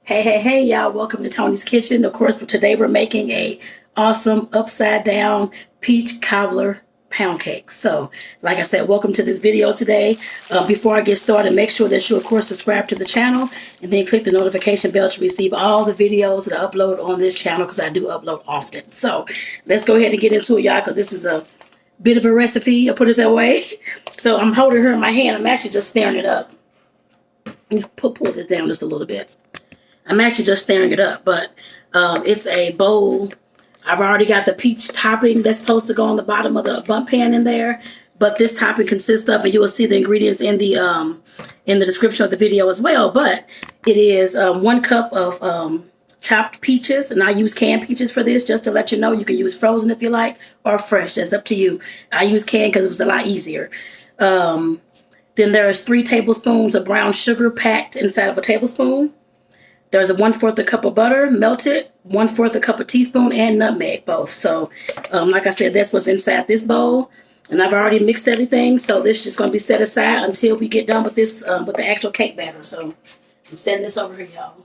Hey, y'all. Welcome to Tony's Kitchen. Of course, for today we're making a awesome upside down peach cobbler pound cake. So, like I said, welcome to this video today. Before I get started, make sure that you, of course, subscribe to the channel and then click the notification bell to receive all the videos that I upload on this channel because I do upload often. So, let's go ahead and get into it, y'all, because this is a bit of a recipe. I'll put it that way. So, I'm holding her in my hand. I'm actually just stirring it up. Let me pull this down just a little bit. I'm actually just stirring it up, but it's a bowl. I've already got the peach topping that's supposed to go on the bottom of the bump pan in there, but this topping consists of, and you will see the ingredients in the description of the video as well, but it is 1 cup of chopped peaches, and I use canned peaches for this, just to let you know. You can use frozen if you like, or fresh. That's up to you. I use canned because it was a lot easier. Then there's 3 tablespoons of brown sugar packed inside of a tablespoon. There's a 1/4 cup of butter, melted, 1/4 cup of teaspoon, and nutmeg, both. So, like I said, that's what's inside this bowl. And I've already mixed everything, so this is just going to be set aside until we get done with this, with the actual cake batter. So, I'm setting this over here, y'all.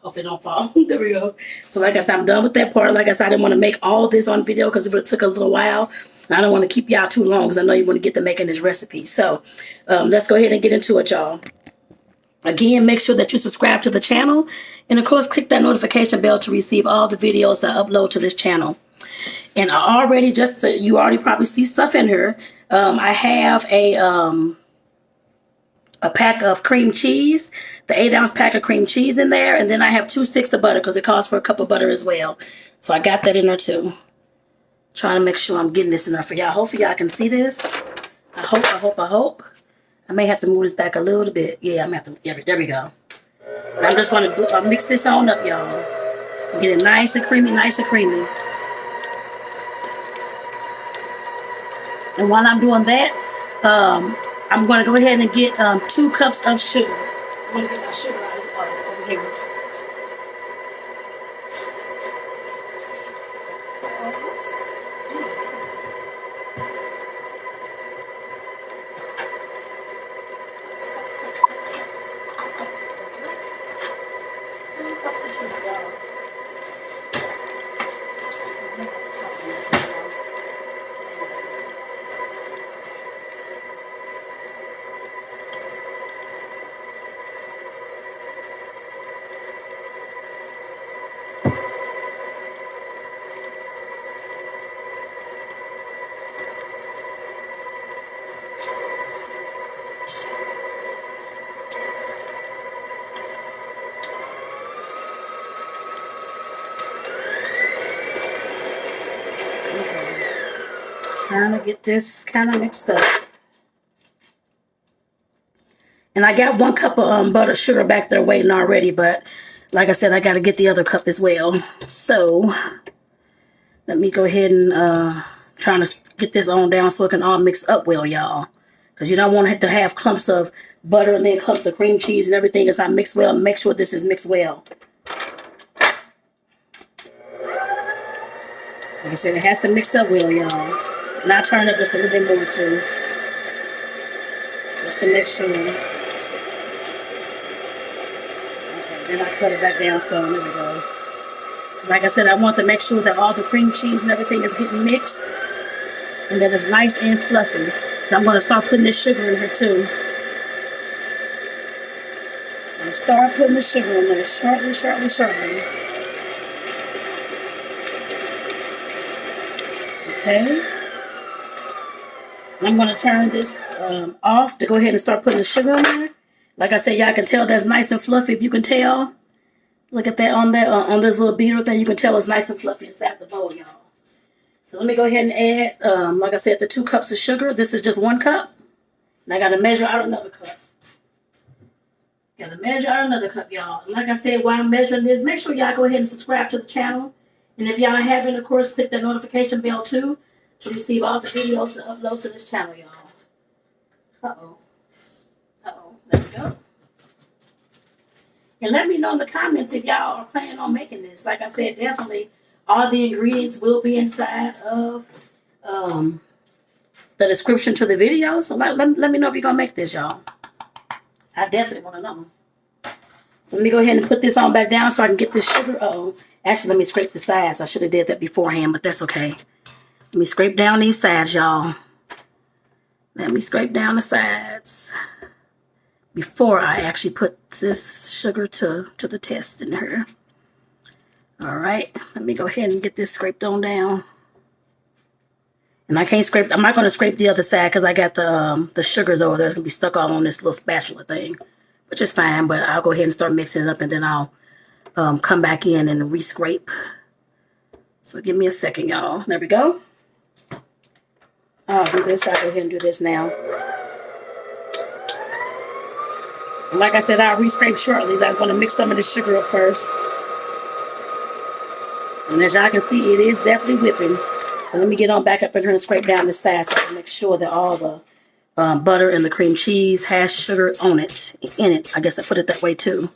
Hope it don't fall. There we go. So, like I said, I'm done with that part. Like I said, I didn't want to make all this on video because it would have took a little while. I don't want to keep y'all too long because I know you want to get to making this recipe. So, let's go ahead and get into it, y'all. Again, make sure that you subscribe to the channel. And, of course, click that notification bell to receive all the videos I upload to this channel. And I already, just so you already probably see stuff in here, I have a pack of cream cheese, the 8-ounce pack of cream cheese in there. And then I have 2 sticks of butter because it calls for a cup of butter as well. So I got that in there too. Trying to make sure I'm getting this in there for y'all. Hopefully y'all can see this. I hope. I may have to move this back a little bit. Yeah, I'm going to have to. Yeah, there we go. And I'm just going to mix this on up, y'all. Get it nice and creamy, nice and creamy. And while I'm doing that, I'm going to go ahead and get 2 cups of sugar. I'm going to get my sugar out of over here. Trying to get this kind of mixed up. And I got 1 cup of butter sugar back there waiting already, but like I said, I got to get the other cup as well. So let me go ahead and trying to get this on down so it can all mix up well, y'all. Because you don't want to have clumps of butter and then clumps of cream cheese and everything is not mixed well. Make sure this is mixed well. Like I said, it has to mix up well, y'all. And I turn it just a little bit more too. Just to make sure. Okay, then I cut it back down some. There we go. Like I said, I want to make sure that all the cream cheese and everything is getting mixed. And that it's nice and fluffy. So I'm going to start putting this sugar in here too. I'm going to start putting the sugar in there shortly. Okay. I'm going to turn this off to go ahead and start putting the sugar in there. Like I said, y'all can tell that's nice and fluffy if you can tell. Look at that on there, on this little beater thing. You can tell it's nice and fluffy inside the bowl, y'all. So let me go ahead and add, like I said, the 2 cups of sugar. This is just 1 cup. And I got to measure out another cup. Got to measure out another cup, y'all. And like I said, while I'm measuring this, make sure y'all go ahead and subscribe to the channel. And if y'all haven't, of course, click that notification bell too, to receive all the videos to upload to this channel, y'all. There we go. And let me know in the comments if y'all are planning on making this. Like I said, definitely all the ingredients will be inside of the description to the video. So let me know if you're going to make this, y'all. I definitely want to know. So let me go ahead and put this on back down so I can get this sugar. Uh-oh. Actually, let me scrape the sides. I should have did that beforehand, but that's okay. Let me scrape down these sides, y'all. Let me scrape down the sides before I actually put this sugar to the test in here. All right, let me go ahead and get this scraped on down. And I can't scrape, I'm not going to scrape the other side because I got the sugars over there. It's going to be stuck all on this little spatula thing, which is fine, but I'll go ahead and start mixing it up and then I'll come back in and re-scrape. So give me a second, y'all. There we go. I'll do this. I'll go ahead and do this now. And like I said, I'll re-scrape shortly. I'm going to mix some of this sugar up first. And as y'all can see, it is definitely whipping. But let me get on back up in here and scrape down the side so I can make sure that all the butter and the cream cheese has sugar on it, in it. I guess I put it that way too.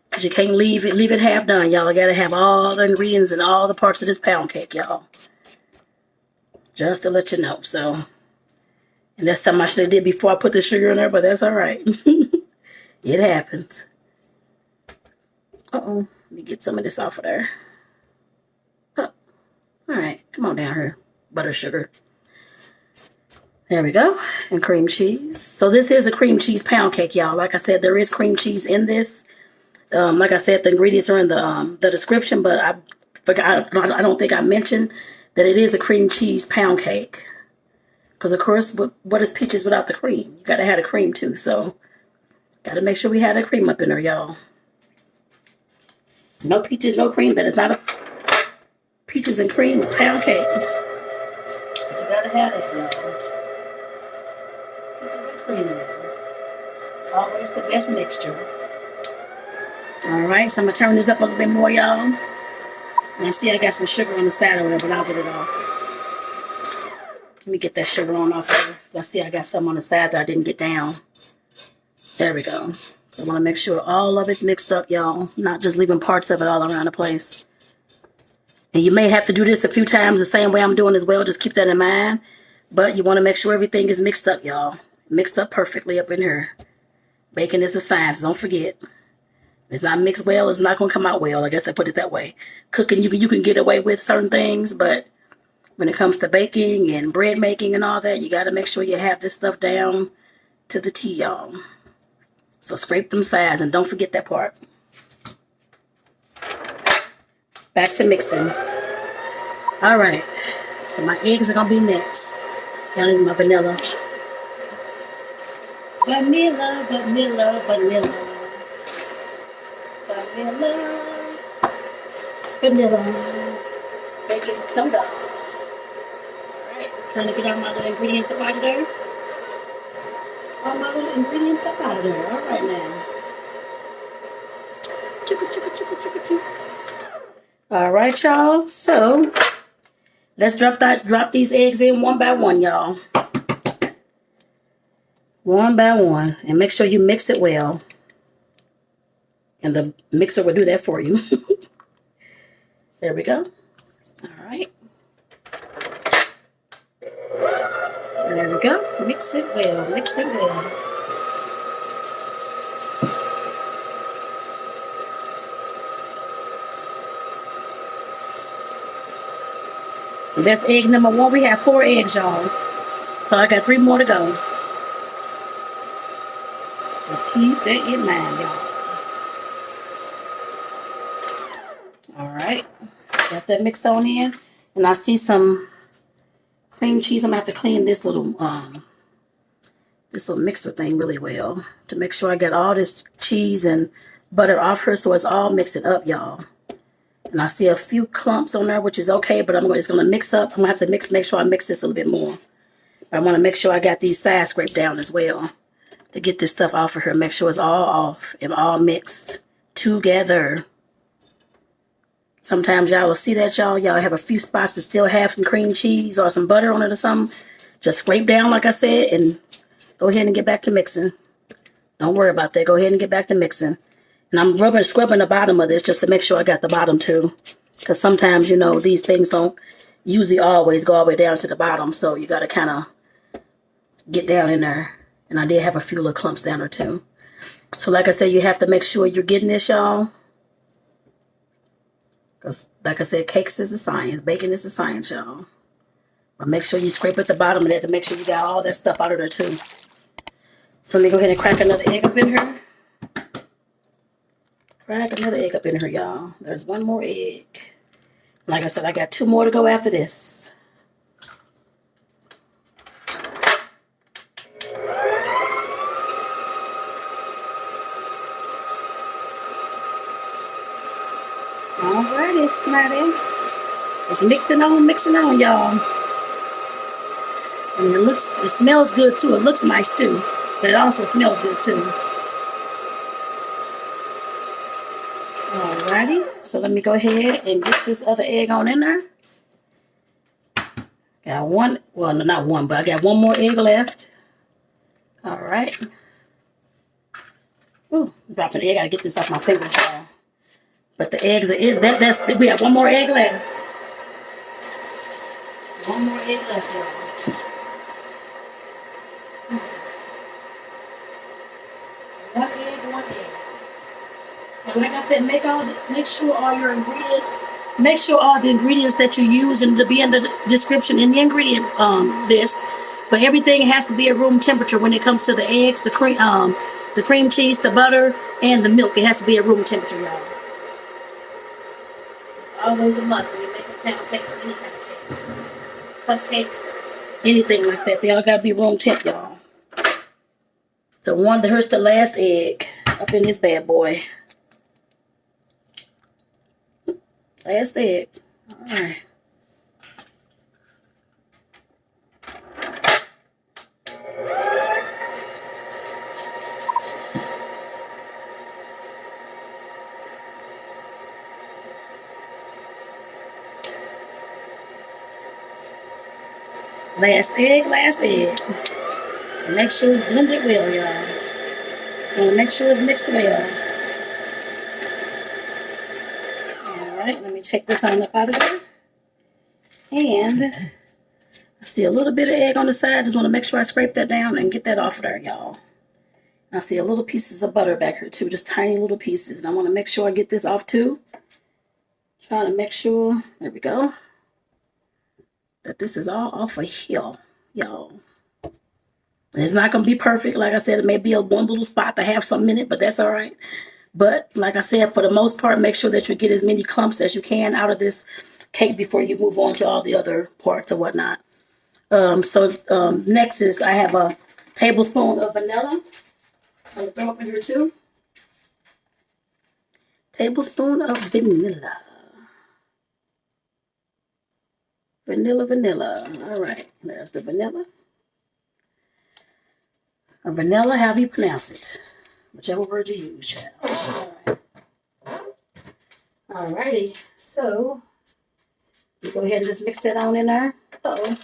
Because you can't leave it half done, y'all. You got to have all the ingredients and all the parts of this pound cake, y'all. Just to let you know. So, and that's something I should have did before I put the sugar in there, but that's all right. It happens. Uh-oh. Let me get some of this off of there. All right, come on down here. Butter, sugar. There we go. And cream cheese. So this is a cream cheese pound cake, y'all. Like I said, there is cream cheese in this. Like I said, the ingredients are in the description, but I forgot. I don't think I mentioned that it is a cream cheese pound cake. Because, of course, what is peaches without the cream? You got to have the cream, too. So, got to make sure we have the cream up in there, y'all. No peaches, no cream. That is not a peaches and cream pound cake. But you gotta have it, y'all. Peaches and cream. Always the best mixture. Alright, so I'm gonna turn this up a little bit more, y'all. And I see I got some sugar on the side over there, but I'll get it off. Let me get that sugar on off there. I see I got some on the side that I didn't get down. There we go. I wanna make sure all of it's mixed up, y'all. Not just leaving parts of it all around the place. And you may have to do this a few times the same way I'm doing as well. Just keep that in mind. But you want to make sure everything is mixed up, y'all. Mixed up perfectly up in here. Baking is a science. Don't forget. If it's not mixed well, it's not going to come out well. I guess I put it that way. Cooking, you can get away with certain things. But when it comes to baking and bread making and all that, you got to make sure you have this stuff down to the T, y'all. So scrape them sides and don't forget that part. Back to mixing. All right. So my eggs are going to be next. Y'all need my vanilla. Vanilla, vanilla, vanilla. Vanilla. Vanilla. Baking soda. All right. Trying to get all my little ingredients up out of there. All my little ingredients up out of there. All right now. Chicka, chicka, chicka, chicka, chicka. All right, y'all. So let's drop these eggs in one by one, y'all. One by one, and make sure you mix it well. And the mixer will do that for you. There we go. All right. There we go. Mix it well. Mix it well. That's egg number one. We have 4 eggs, y'all. So I got 3 more to go. Let's keep that in mind, y'all. All right. Got that mixed on in. And I see some cream cheese. I'm going to have to clean this little mixer thing really well to make sure I get all this cheese and butter off her so it's all mixing up, y'all. And I see a few clumps on there, which is okay, but it's going to mix up. I'm going to have to make sure I mix this a little bit more. I want to make sure I got these sides scraped down as well to get this stuff off of her. Make sure it's all off and all mixed together. Sometimes y'all will see that, y'all. Y'all have a few spots that still have some cream cheese or some butter on it or something. Just scrape down, like I said, and go ahead and get back to mixing. Don't worry about that. Go ahead and get back to mixing. And I'm scrubbing the bottom of this just to make sure I got the bottom too. Because sometimes, you know, these things don't usually always go all the way down to the bottom. So you got to kind of get down in there. And I did have a few little clumps down there too. So like I said, you have to make sure you're getting this, y'all. Because like I said, cakes is a science. Baking is a science, y'all. But make sure you scrape at the bottom of that to make sure you got all that stuff out of there too. So let me go ahead and crack another egg up in here. Crack another egg up in here, y'all. There's one more egg. Like I said, I got 2 more to go after this. Alrighty, Snotty. It's mixing on, y'all. And it smells good too. It looks nice too. But it also smells good too. Alrighty. So let me go ahead and get this other egg on in there. Got one, well, no, not one, but I got one more egg left. Alright. Ooh, dropped an egg. I gotta get this off my fingers, y'all. But the eggs we have one more egg left. One more egg left, y'all. One egg. And like I said, make sure all your ingredients, make sure all the ingredients that you use and to be in the description in the ingredient list. But everything has to be at room temperature when it comes to the eggs, the cream cheese, the butter, and the milk. It has to be at room temperature, y'all. It's always a must when you make pound cakes or any kind of cake. Cupcakes, anything like that. They all gotta be room temp, y'all. So here's the last egg up in this bad boy. Last egg. Alright. Last egg. And make sure it's blended well, y'all. Just want to make sure it's mixed well. Alright, let me check this on up out of there. And I see a little bit of egg on the side. Just want to make sure I scrape that down and get that off of there, y'all. I see a little pieces of butter back here too, just tiny little pieces. And I want to make sure I get this off too. Trying to make sure, there we go, that this is all off of here, y'all. It's not going to be perfect. Like I said, it may be one little spot to have something in it, but that's all right. But like I said, for the most part, make sure that you get as many clumps as you can out of this cake before you move on to all the other parts or whatnot. Next is I have a tablespoon of vanilla. I'm going to throw up in here too. Tablespoon of vanilla. Vanilla. All right, there's the vanilla. Or vanilla, however you pronounce it. Whichever word you use, child. All right. Alrighty, so you go ahead and just mix that on in there. Uh-oh.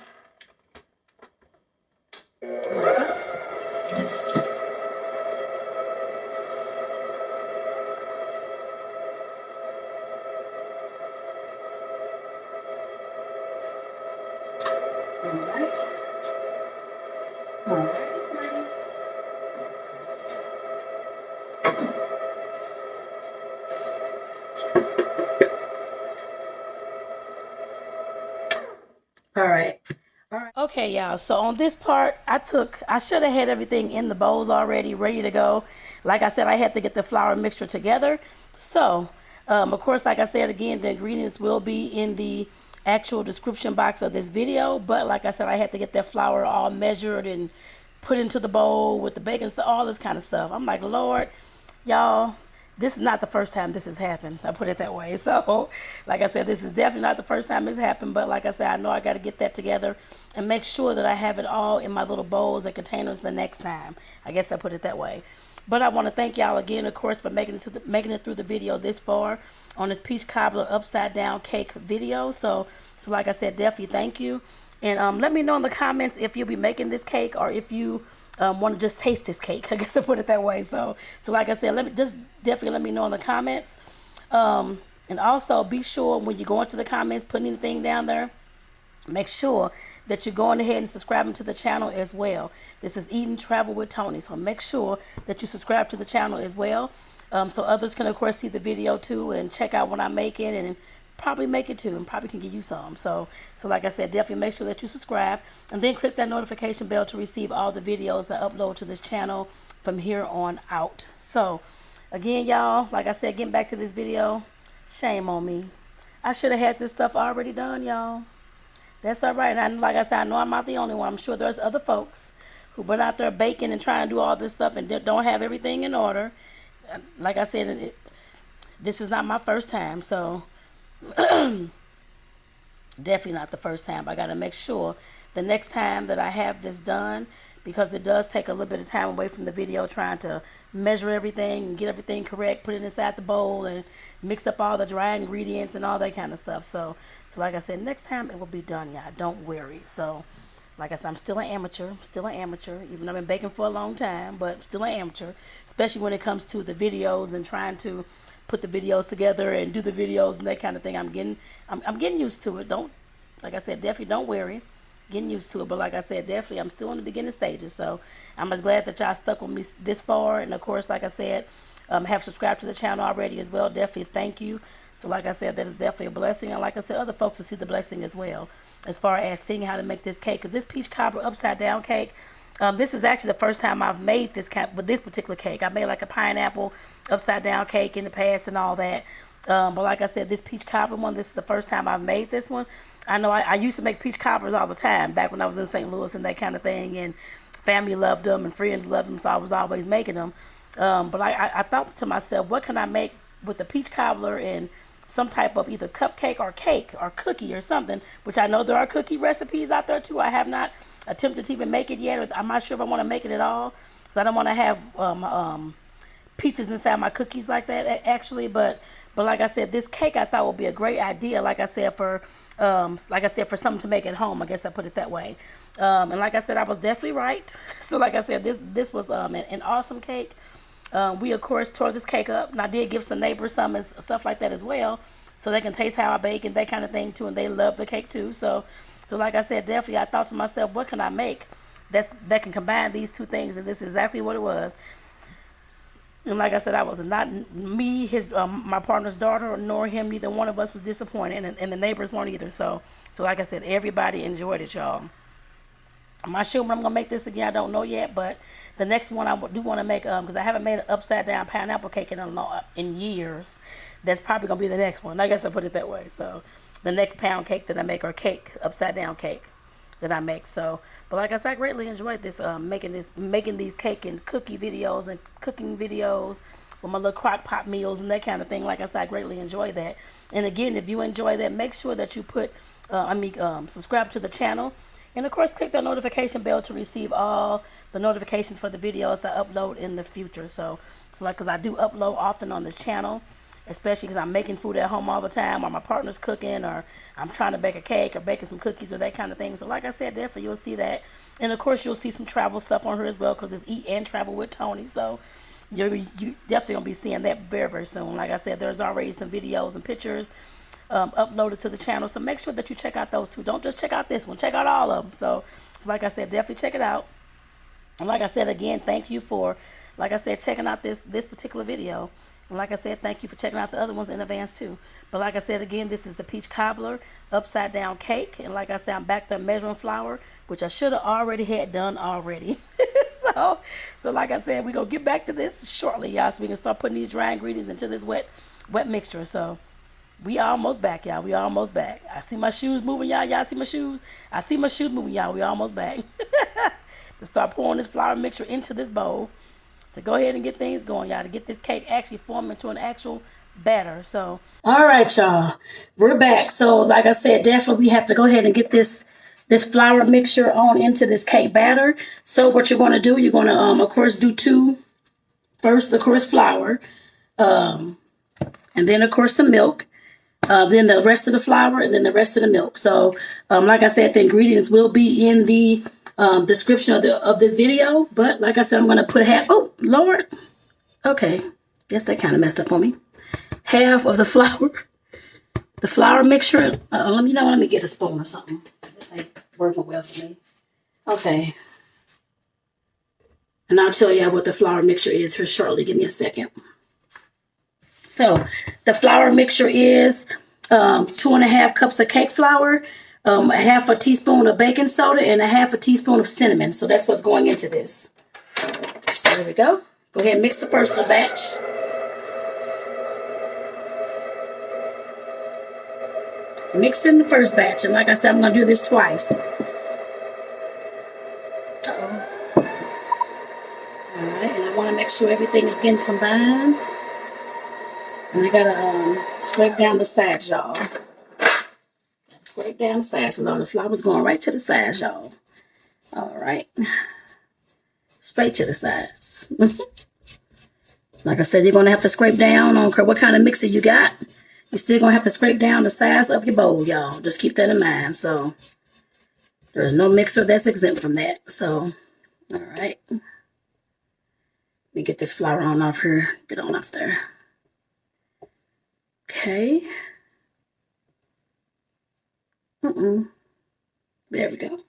All right. Okay, y'all. So on this part, I should have had everything in the bowls already ready to go. Like I said, I had to get the flour mixture together. So, of course, like I said, again, the ingredients will be in the actual description box of this video. But like I said, I had to get that flour all measured and put into the bowl with the baking stuff, all this kind of stuff. I'm like, Lord, y'all, this is not the first time this has happened. I put it that way. So, like I said, this is definitely not the first time it's happened. But like I said, I know I got to get that together and make sure that I have it all in my little bowls and containers the next time. I guess I put it that way. But I want to thank y'all again, of course, for making it through the video this far on this peach cobbler upside down cake video. So like I said, definitely thank you. And let me know in the comments if you'll be making this cake or if you want to just taste this cake. I guess I put it that way. So like I said, definitely let me know in the comments. And also be sure when you go into the comments, put anything down there, make sure that you're going ahead and subscribing to the channel as well. This is Eating Travel with Tony, so make sure that you subscribe to the channel as well, so others can of course see the video too and check out what I'm making and probably make it too and probably can give you some. So like I said, definitely make sure that you subscribe and then click that notification bell to receive all the videos I upload to this channel from here on out. So again, y'all, like I said, getting back to this video, shame on me. I should have had this stuff already done, y'all. That's all right. And like I said, I know I'm not the only one. I'm sure there's other folks who've been out there baking and trying to do all this stuff and don't have everything in order. Like I said, this is not my first time, so definitely not the first time. I got to make sure the next time that I have this done, because it does take a little bit of time away from the video trying to measure everything and get everything correct, put it inside the bowl and mix up all the dry ingredients and all that kind of stuff. So like I said, next time it will be done, y'all. Don't worry. So like I said, I'm still an amateur, even though I've been baking for a long time, but still an amateur, especially when it comes to the videos and trying to put the videos together and do the videos and that kind of thing. I'm getting used to it. Like I said, definitely don't worry. Getting used to it, but like I said, definitely I'm still in the beginning stages, so I'm just glad that y'all stuck with me this far. And of course, like I said, have subscribed to the channel already as well. Definitely thank you. So like I said, that is definitely a blessing, and like I said, other folks will see the blessing as well as far as seeing how to make this cake. Because this peach cobbler upside down cake, this is actually the first time I've made this with this particular cake. I made like a pineapple upside down cake in the past and all that. But like I said, this peach cobbler one, this is the first time I've made this one. I know I used to make peach cobblers all the time back when I was in St. Louis and that kind of thing, and family loved them and friends loved them, so I was always making them. But I thought to myself, what can I make with the peach cobbler and some type of either cupcake or cake or cookie or something, which I know there are cookie recipes out there too. I have not attempted to even make it yet, or I'm not sure if I want to make it at all, so I don't want to have peaches inside my cookies like that actually. But like I said, this cake I thought would be a great idea, like I said, for something to make at home. I guess I put it that way. And like I said, I was definitely right. So like I said, this was an awesome cake. We of course tore this cake up, and I did give some neighbors some and stuff like that as well, so they can taste how I bake and that kind of thing too, and they love the cake too. So like I said, definitely I thought to myself, what can I make that can combine these two things, and this is exactly what it was. And like I said, I was not me, my partner's daughter, nor him. Neither one of us was disappointed, and the neighbors weren't either. So like I said, everybody enjoyed it, y'all. I'm not sure when I'm gonna make this again. I don't know yet, but the next one I do want to make, because I haven't made an upside down pineapple cake in years. That's probably gonna be the next one. I guess I put it that way. So the next pound cake that I make, or cake, upside down cake that I make. So, but like I said, I greatly enjoyed this, making these cake and cookie videos and cooking videos with my little crock pot meals and that kind of thing. Like I said, I greatly enjoy that. And again, if you enjoy that, make sure that you subscribe to the channel. And of course, click the notification bell to receive all the notifications for the videos I upload in the future. So like, because I do upload often on this channel, especially because I'm making food at home all the time, or my partner's cooking, or I'm trying to bake a cake or baking some cookies or that kind of thing. So like I said, definitely you'll see that. And of course, you'll see some travel stuff on here as well, because it's Eat and Travel with Tony. So you definitely gonna be seeing that very, very soon. Like I said, there's already some videos and pictures uploaded to the channel, so make sure that you check out those two. Don't just check out this one, check out all of them. So like I said, definitely check it out. And like I said, again, thank you for, like I said, checking out this particular video. And like I said, thank you for checking out the other ones in advance too. But like I said, again, this is the peach cobbler upside down cake. And like I said, I'm back to measuring flour, which I should have already had done already. so like I said, we're gonna get back to this shortly, y'all, so we can start putting these dry ingredients into this wet mixture. So we almost back, y'all. We almost back. I see my shoes moving, y'all. Y'all see my shoes? I see my shoes moving, y'all. We almost back. To start pouring this flour mixture into this bowl, to go ahead and get things going, y'all, to get this cake actually formed into an actual batter. So all right, y'all, we're back. So like I said, definitely we have to go ahead and get this flour mixture on into this cake batter. So what you're going to do, you're going to of course do two. First, of course, flour, and then of course some milk, then the rest of the flour, and then the rest of the milk. So like I said, the ingredients will be in the description of this video, but like I said, I'm going to put half. Oh Lord, okay, guess that kind of messed up on me. Half of the flour The flour mixture, let me get a spoon or something. This ain't working well for me. Okay. And I'll tell y'all what the flour mixture is here shortly. Give me a second. So the flour mixture is 2.5 cups of cake flour, a half a teaspoon of baking soda, and a half a teaspoon of cinnamon. So that's what's going into this. So there we go. Go ahead and mix the first little batch. Mix in the first batch, and like I said, I'm going to do this twice. Uh-oh. All right, and I want to make sure everything is getting combined. And I got to scrape down the sides, y'all. Scrape down the sides, because all the flour's going right to the sides, y'all. All right. Straight to the sides. Like I said, you're going to have to scrape down. I don't care what kind of mixer you got. You're still going to have to scrape down the sides of your bowl, y'all. Just keep that in mind. So, there's no mixer that's exempt from that. So, all right. Let me get this flour on off here. Get on off there. Okay. There we go.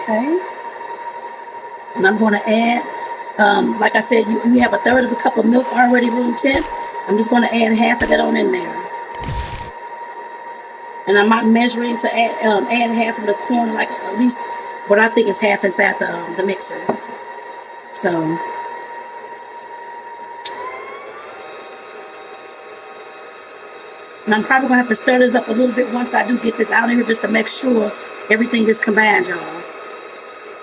Okay. And I'm going to add, like I said, you have 1/3 of a cup of milk already room temp. I'm just going to add half of that on in there. And I'm not measuring to add half of this corn, like at least what I think is half inside the mixer. So, and I'm probably going to have to stir this up a little bit once I do get this out of here, just to make sure everything is combined, y'all.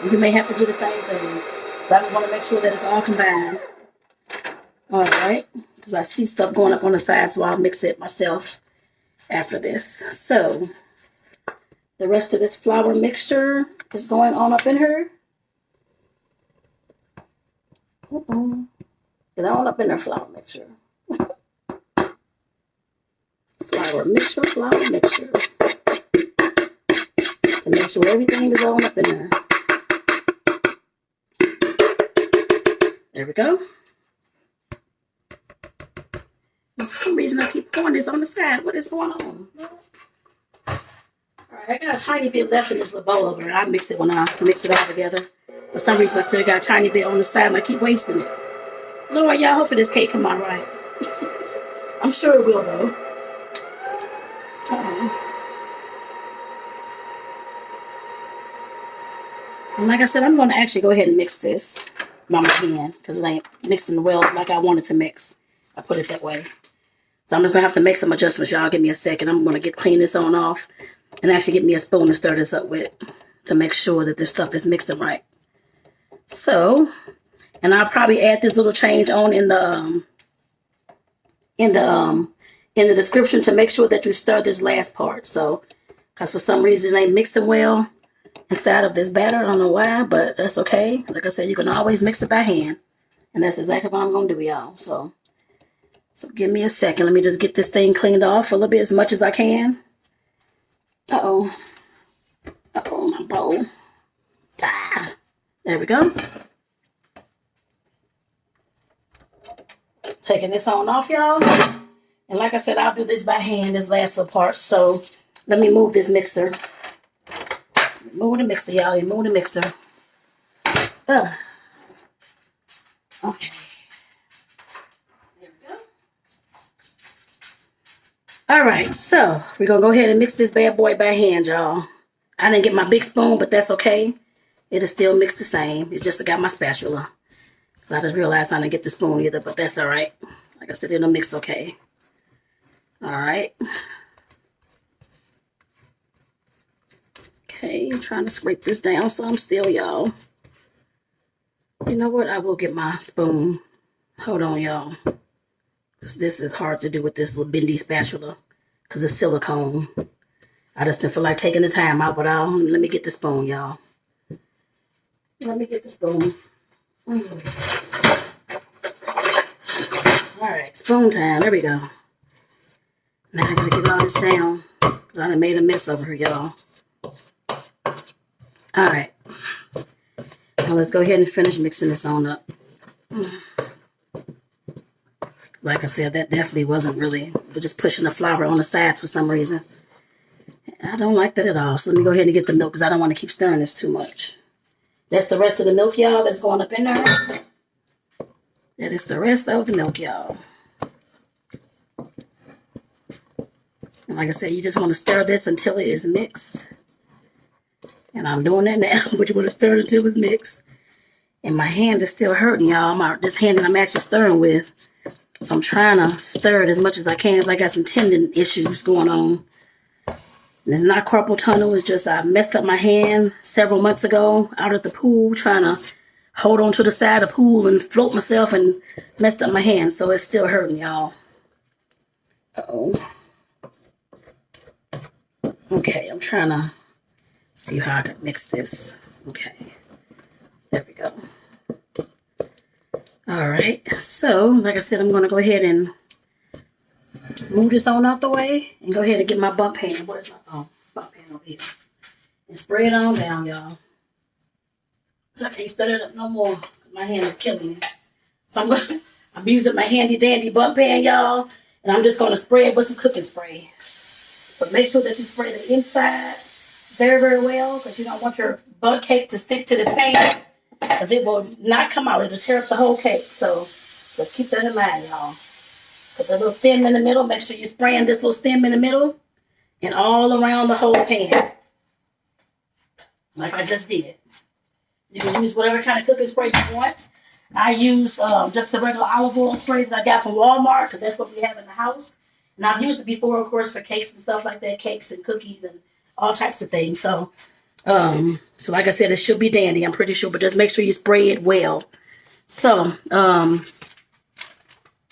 And you may have to do the same thing. But I just want to make sure that it's all combined. All right. Because I see stuff going up on the side, so I'll mix it myself after this. So, the rest of this flour mixture is going on up in here. Get on up in there, flour mixture. Flour mixture, flour mixture. To make sure everything is on up in there. There we go. For some reason, I keep pouring this on the side. What is going on? All right, I got a tiny bit left in this little bowl over here. I mix it when I mix it all together. For some reason, I still got a tiny bit on the side, and I keep wasting it. Lord, y'all, hopefully this cake come out right. I'm sure it will, though. And like I said, I'm going to actually go ahead and mix this by my hand because it ain't mixing well like I wanted to mix. I put it that way. So I'm just going to have to make some adjustments, y'all. Give me a second. I'm going to clean this on off and actually get me a spoon to stir this up with to make sure that this stuff is mixing right. So, and I'll probably add this little change on in the description to make sure that you stir this last part. So, because for some reason it ain't mixing well inside of this batter. I don't know why, but that's okay. Like I said, you can always mix it by hand. And that's exactly what I'm going to do, y'all. So give me a second. Let me just get this thing cleaned off a little bit as much as I can. Uh-oh. Uh-oh, my bowl. Ah, there we go. Taking this on off, y'all. And like I said, I'll do this by hand, this last little part. So let me move this mixer. Move the mixer, y'all. Move the mixer. Okay. There we go. All right. So we're going to go ahead and mix this bad boy by hand, y'all. I didn't get my big spoon, but that's okay. It'll still mix the same. It's just I got my spatula. So I just realized I didn't get the spoon either, but that's all right. Like I said, it'll mix okay. All right. Okay, I'm trying to scrape this down so I'm still, y'all. You know what? I will get my spoon. Hold on, y'all. Because this is hard to do with this little bendy spatula. Because it's silicone. I just didn't feel like taking the time out, but let me get the spoon, y'all. Let me get the spoon. All right, spoon time. There we go. Now I gotta get all this down. Because I done made a mess over here, y'all. All right. Now let's go ahead and finish mixing this on up. Like I said, that definitely wasn't really, we're just pushing the flour on the sides for some reason. I don't like that at all. So let me go ahead and get the milk because I don't want to keep stirring this too much. That's the rest of the milk, y'all, that's going up in there. That is the rest of the milk, y'all. And like I said, you just want to stir this until it is mixed. And I'm doing that now, but you want to stir it until it's mixed. And my hand is still hurting, y'all. This hand that I'm actually stirring with. So I'm trying to stir it as much as I can. I got some tendon issues going on. And it's not carpal tunnel. It's just I messed up my hand several months ago out at the pool trying to hold on to the side of the pool and float myself and messed up my hand. So it's still hurting, y'all. Uh-oh. Okay, I'm trying to see how I can mix this. Okay. There we go. All right, so like I said, I'm going to go ahead and move this on out the way and go ahead and get my bump pan. Where's my bump pan over here? And spray it on down, y'all. Because I can't stir it up no more. My hand is killing me. So I'm using my handy dandy bump pan, y'all. And I'm just going to spray it with some cooking spray. But make sure that you spray the inside very, very well because you don't want your bundt cake to stick to this pan. Because it will not come out. It'll tear up the whole cake. So let's keep that in mind, y'all. Put the little stem in the middle. Make sure you're spraying this little stem in the middle. And all around the whole pan. Like I just did. You can use whatever kind of cooking spray you want. I use just the regular olive oil spray that I got from Walmart. Because that's what we have in the house. And I've used it before, of course, for cakes and stuff like that. Cakes and cookies and all types of things. So like I said, it should be dandy, I'm pretty sure, but just make sure you spray it well. So,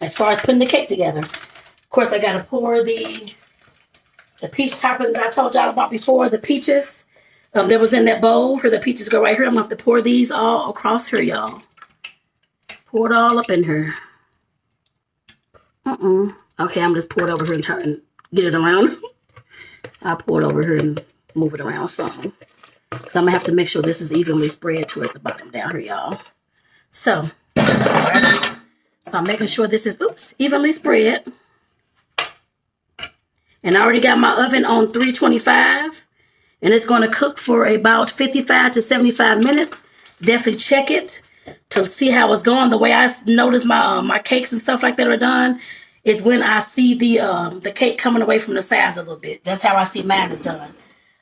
as far as putting the cake together, of course, I got to pour the peach topping that I told y'all about before, the peaches that was in that bowl. Where the peaches go right here. I'm going to have to pour these all across here, y'all. Pour it all up in here. Okay, I'm just pour it over here and turn and get it around. I'll pour it over here and move it around some. Because I'm going to have to make sure this is evenly spread to at the bottom down here, y'all. So I'm making sure this is, evenly spread. And I already got my oven on 325. And it's going to cook for about 55 to 75 minutes. Definitely check it to see how it's going. The way I notice my cakes and stuff like that are done is when I see the cake coming away from the sides a little bit. That's how I see mine is done.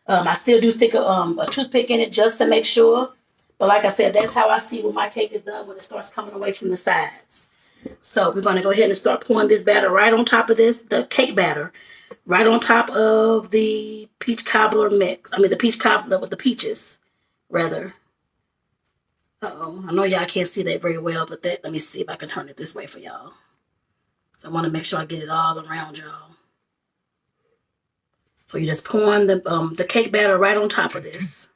I still do stick a toothpick in it just to make sure. But like I said, that's how I see when my cake is done, when it starts coming away from the sides. So we're going to go ahead and start pouring this batter right on top of this, the cake batter, right on top of the peach cobbler mix. I mean, the peach cobbler with the peaches, rather. I know y'all can't see that very well, but let me see if I can turn it this way for y'all. So I want to make sure I get it all around y'all. So you're just pouring the cake batter right on top of this.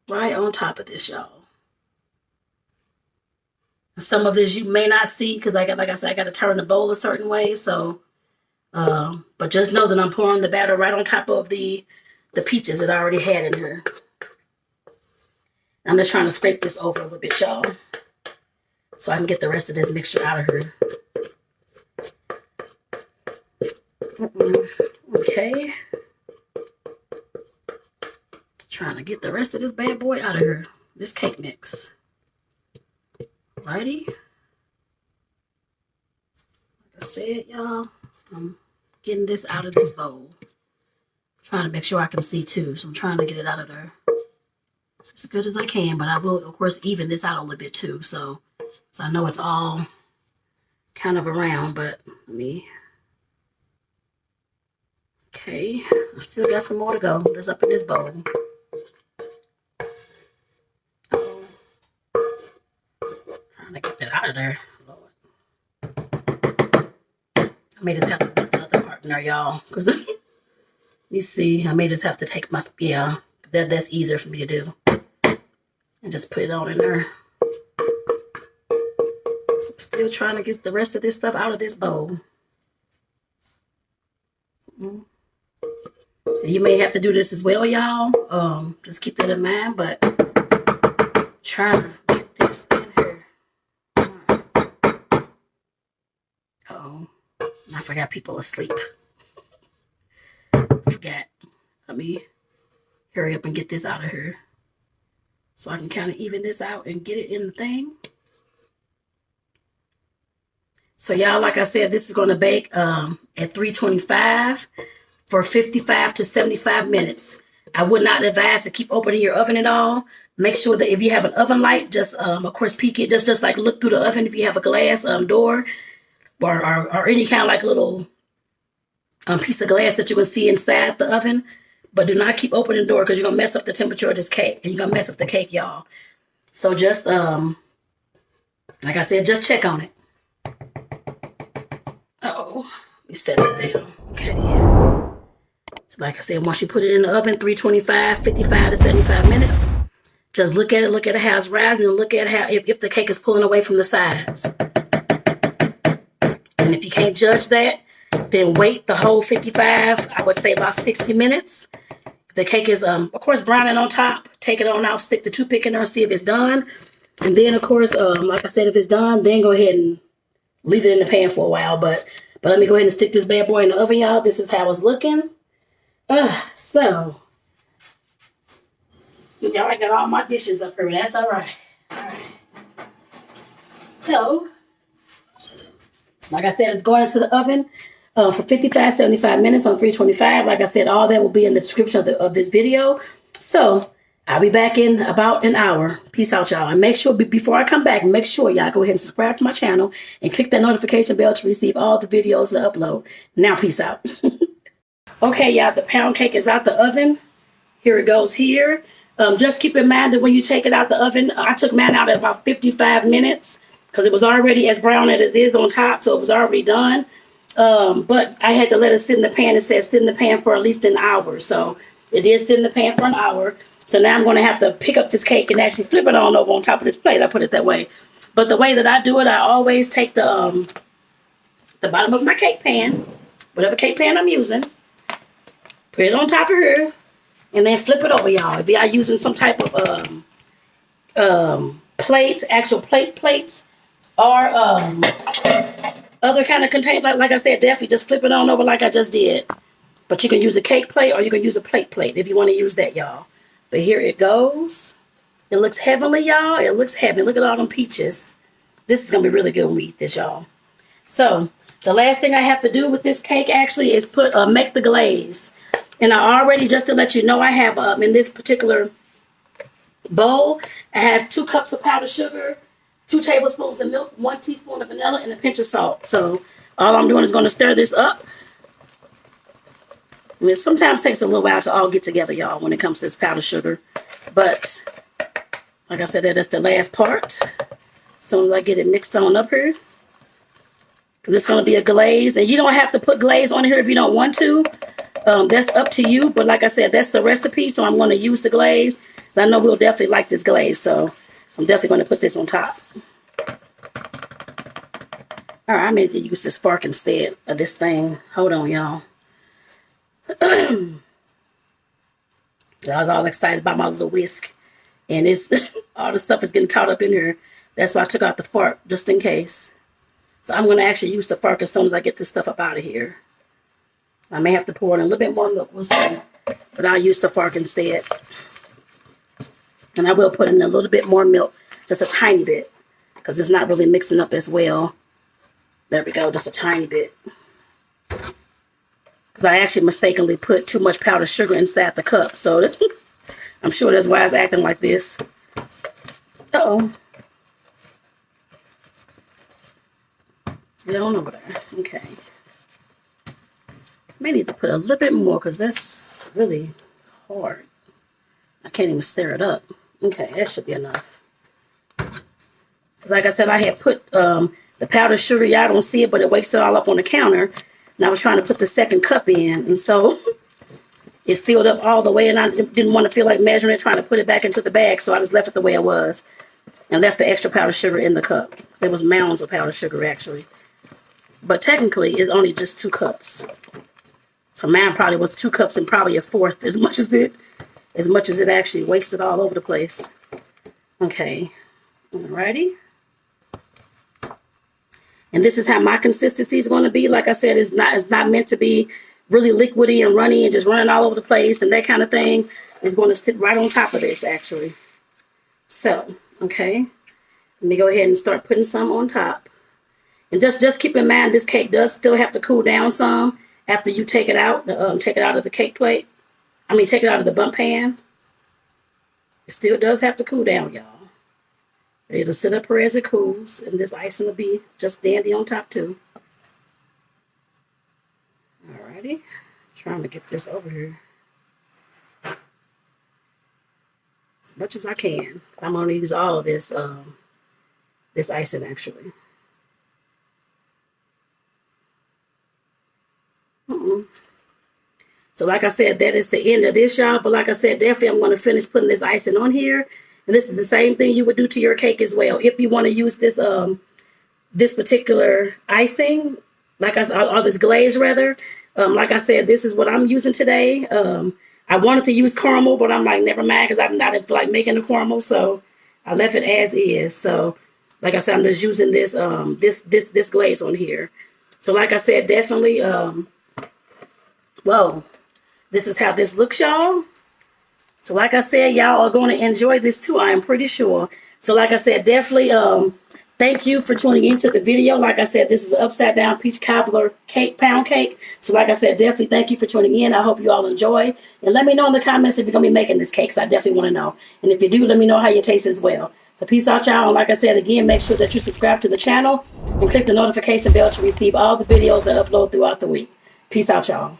Right on top of this, y'all. And some of this you may not see because like I said, I got to turn the bowl a certain way. So, but just know that I'm pouring the batter right on top of the peaches that I already had in here. I'm just trying to scrape this over a little bit, y'all, so I can get the rest of this mixture out of here. Okay. Trying to get the rest of this bad boy out of here. This cake mix. Righty. Like I said, y'all, I'm getting this out of this bowl. Trying to make sure I can see too. So I'm trying to get it out of there as good as I can. But I will, of course, even this out a little bit too. So I know it's all kind of around, but let me. Okay, I still got some more to go. That's up in this bowl. Trying to get that out of there. Lord. I may just have to put the other part in there, y'all. Because you see, I may just have to take my, that's easier for me to do. And just put it on in there. So I'm still trying to get the rest of this stuff out of this bowl. You may have to do this as well, y'all. Just keep that in mind, but trying to get this in here. Uh-oh. I forgot people asleep. Forgot. Let me hurry up and get this out of here so I can kind of even this out and get it in the thing. So y'all, like I said, this is going to bake at 325 for 55 to 75 minutes. I would not advise to keep opening your oven at all. Make sure that if you have an oven light, just of course peek it. Just like look through the oven if you have a glass door or any kind of like little piece of glass that you can see inside the oven. But do not keep opening the door because you're going to mess up the temperature of this cake. And you're going to mess up the cake, y'all. So just, like I said, just check on it. Uh-oh. We set it down. Okay. So like I said, once you put it in the oven, 325, 55 to 75 minutes. Just look at it how it's rising, and look at how if the cake is pulling away from the sides. And if you can't judge that, then wait the whole 55, I would say about 60 minutes. If the cake is, of course, browning on top, take it on out, stick the toothpick in there, see if it's done. And then, of course, like I said, if it's done, then go ahead and leave it in the pan for a while. But let me go ahead and stick this bad boy in the oven, y'all. This is how it's looking. So, y'all, I got all my dishes up here. That's all right. All right. So, like I said, it's going into the oven for 55, 75 minutes on 325. Like I said, all that will be in the description of this video. So, I'll be back in about an hour. Peace out, y'all. And make sure, before I come back, make sure y'all go ahead and subscribe to my channel and click that notification bell to receive all the videos that I upload. Now, peace out. Okay, y'all, the pound cake is out the oven. Here it goes here. Just keep in mind that when you take it out the oven, I took mine out at about 55 minutes because it was already as brown as it is on top, so it was already done. But I had to let it sit in the pan. It says sit in the pan for at least an hour. So it did sit in the pan for an hour. So now I'm going to have to pick up this cake and actually flip it on over on top of this plate. I put it that way. But the way that I do it, I always take the bottom of my cake pan, whatever cake pan I'm using, put it on top of here, and then flip it over, y'all. If y'all using some type of plates, actual plates, or other kind of container, like I said, definitely just flip it on over like I just did. But you can use a cake plate or you can use a plate if you want to use that, y'all. But here it goes. It looks heavenly, y'all. It looks heavenly. Look at all them peaches. This is going to be really good when we eat this, y'all. So, the last thing I have to do with this cake actually is make the glaze. And I already, just to let you know, I have in this particular bowl, I have 2 cups of powdered sugar, 2 tablespoons of milk, 1 teaspoon of vanilla, and a pinch of salt. So all I'm doing is going to stir this up. And it sometimes takes a little while to all get together, y'all, when it comes to this powdered sugar. But like I said, that's the last part. As soon as I get it mixed on up here. Because it's going to be a glaze. And you don't have to put glaze on here if you don't want to. That's up to you. But like I said, that's the recipe. So I'm going to use the glaze. I know we'll definitely like this glaze. So I'm definitely going to put this on top. All right, I meant to use this fork instead of this thing. Hold on, y'all. I was all excited about my little whisk. And it's all the stuff is getting caught up in here. That's why I took out the fork, just in case. So I'm going to actually use the fork as soon as I get this stuff up out of here. I may have to pour in a little bit more milk. We'll see. But I'll use the fork instead. And I will put in a little bit more milk. Just a tiny bit. Because it's not really mixing up as well. There we go. Just a tiny bit. Because I actually mistakenly put too much powdered sugar inside the cup. So I'm sure that's why it's acting like this. Uh-oh. Get on over there. Okay. May need to put a little bit more because that's really hard. I can't even stir it up. Okay, that should be enough. Like I said, I had put the powdered sugar. Y'all don't see it, but it wakes it all up on the counter. And I was trying to put the second cup in. And so it filled up all the way. And I didn't want to feel like measuring it, trying to put it back into the bag. So I just left it the way it was. And left the extra powdered sugar in the cup. There was mounds of powdered sugar, actually. But technically, it's only just 2 cups. So mine probably was 2 cups and probably a fourth as much as it actually wasted all over the place. Okay, alrighty. And this is how my consistency is going to be. Like I said, it's not meant to be really liquidy and runny and just running all over the place and that kind of thing. It's going to sit right on top of this, actually. So, okay. Let me go ahead and start putting some on top. And just keep in mind, this cake does still have to cool down some after you take it out of the cake plate. I mean, take it out of the bundt pan. It still does have to cool down, y'all. It'll sit up here as it cools, and this icing will be just dandy on top too. Alrighty, trying to get this over here as much as I can. I'm gonna use all of this this icing actually. So like I said, that is the end of this, y'all. But like I said, definitely I'm going to finish putting this icing on here. And this is the same thing you would do to your cake as well. If you want to use this this particular icing, like I said, or this glaze rather, like I said, this is what I'm using today. I wanted to use caramel, but I'm like, never mind, because I didn't feel like making the caramel, so I left it as is. So like I said, I'm just using this this glaze on here. So like I said, definitely, well, this is how this looks, y'all. So like I said, y'all are going to enjoy this too, I am pretty sure. So like I said, definitely thank you for tuning into the video. Like I said, this is an upside down peach cobbler cake, pound cake. So like I said, definitely thank you for tuning in. I hope you all enjoy. And let me know in the comments if you're going to be making this cake, because I definitely want to know. And if you do, let me know how you taste as well. So peace out, y'all. And like I said, again, make sure that you subscribe to the channel and click the notification bell to receive all the videos I upload throughout the week. Peace out, y'all.